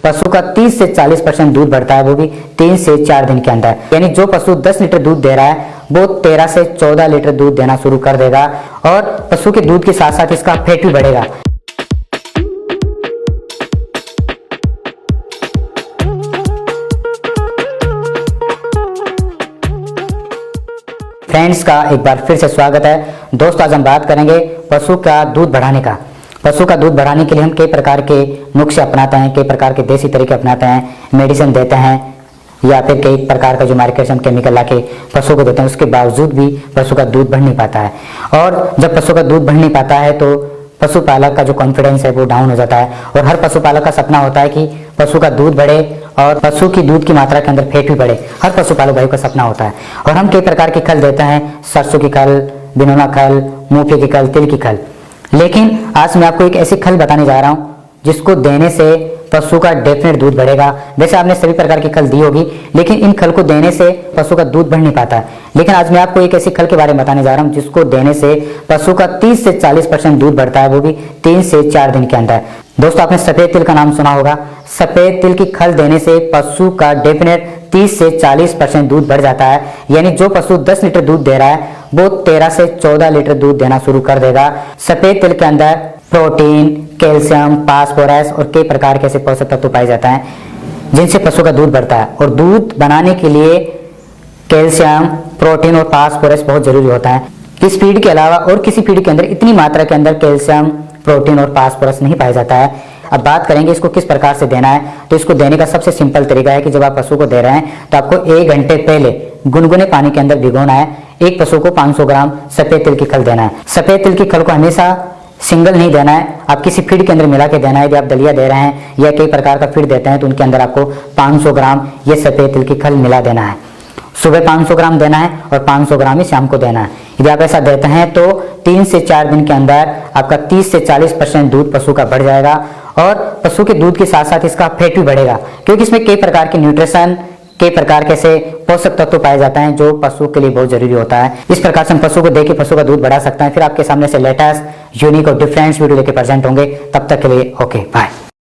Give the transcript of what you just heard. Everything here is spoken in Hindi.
पशु का 30 से 40% दूध बढ़ता है, वो भी 3 से 4 दिन के अंदर। यानी जो पशु 10 लीटर दूध दे रहा है वो 13 से 14 लीटर दूध देना शुरू कर देगा और पशु के दूध के साथ साथ इसका फैट भी बढ़ेगा। फ्रेंड्स का एक बार फिर से स्वागत है। दोस्तों, आज हम बात करेंगे पशु का दूध बढ़ाने का। पशु का दूध बढ़ाने के लिए हम कई प्रकार के नुस्खे अपनाते हैं, कई प्रकार के देसी तरीके अपनाते हैं, मेडिसिन देते हैं या फिर कई प्रकार का जो मार्केट से हम केमिकल लाके पशु को देते हैं। उसके बावजूद भी पशु का दूध बढ़ नहीं पाता है और जब पशु का दूध बढ़ नहीं पाता है तो पशुपालक का जो कॉन्फिडेंस है वो डाउन हो जाता है और हर पशुपालक का सपना होता है कि पशु का दूध बढ़े और पशु की दूध की मात्रा के अंदर फैट भी बढ़े। हर पशुपालक भाई का सपना होता है और हम कई प्रकार की खल देते हैं, सरसों की खल, बिनोना खल, मूंगफली की खल, तिल की खल। लेकिन आज मैं आपको एक ऐसी खल बताने जा रहा हूँ जिसको देने से पशु का डेफिनेट दूध बढ़ेगा। वैसे आपने सभी प्रकार की खल दी होगी, लेकिन इन खल को देने से पशु का दूध बढ़ नहीं पाता। लेकिन आज मैं आपको एक ऐसी खल के बारे में बताने जा रहा हूं जिसको देने से पशु का 30 से 40% दूध बढ़ता है, वो भी 3 से 4 दिन के अंदर। दोस्तों, आपने सफेद तिल का नाम सुना होगा। सफेद तिल की खल देने से पशु का डेफिनेट 30 से 40% दूध बढ़ जाता है। यानी जो पशु 10 लीटर दूध दे रहा है वो 13 से 14 लीटर दूध देना शुरू कर देगा। सफेद तिल के अंदर प्रोटीन, कैल्शियम, फास्फोरस और कई प्रकार के ऐसे पोषक तत्व पाए जाते हैं जिनसे पशु का दूध बढ़ता है। और दूध बनाने के लिए कैल्शियम, प्रोटीन और फास्फोरस बहुत जरूरी होता है। इस फीड के अलावा और किसी फीड के अंदर इतनी मात्रा के अंदर कैल्शियम, प्रोटीन और फास्फोरस नहीं पाया जाता है। अब बात करेंगे इसको किस प्रकार से देना है। तो इसको देने का सबसे सिंपल तरीका है कि जब आप पशु को दे रहे हैं तो आपको 1 घंटे पहले गुनगुने पानी के अंदर भिगोना है। एक पशु को 500 ग्राम सफेद तिल की खल देना है। सफेद तिल की खल को हमेशा सिंगल नहीं देना है, आप किसी फीड के अंदर मिला के देना है। यदि आप दलिया दे रहे हैं या कई प्रकार का फीड देते हैं तो उनके अंदर आपको 500 ग्राम ये सफेद तिल की खल मिला देना है। सुबह 500 ग्राम देना है और 500 ग्राम ही शाम को देना है। यदि आप ऐसा देते हैं तो 3 से 4 दिन के अंदर आपका 30 से 40% दूध पशु का बढ़ जाएगा और पशु के दूध के साथ साथ इसका फैट भी बढ़ेगा, क्योंकि इसमें कई प्रकार के न्यूट्रिशन, कई प्रकार के ऐसे पोषक तत्व पाए जाते हैं जो पशु के लिए बहुत जरूरी होता है। इस प्रकार से हम पशु को देके पशु का दूध बढ़ा सकते हैं। फिर आपके सामने से लेटेस्ट, यूनिक और डिफरेंट वीडियो लेके प्रेजेंट होंगे। तब तक के लिए ओके, बाय।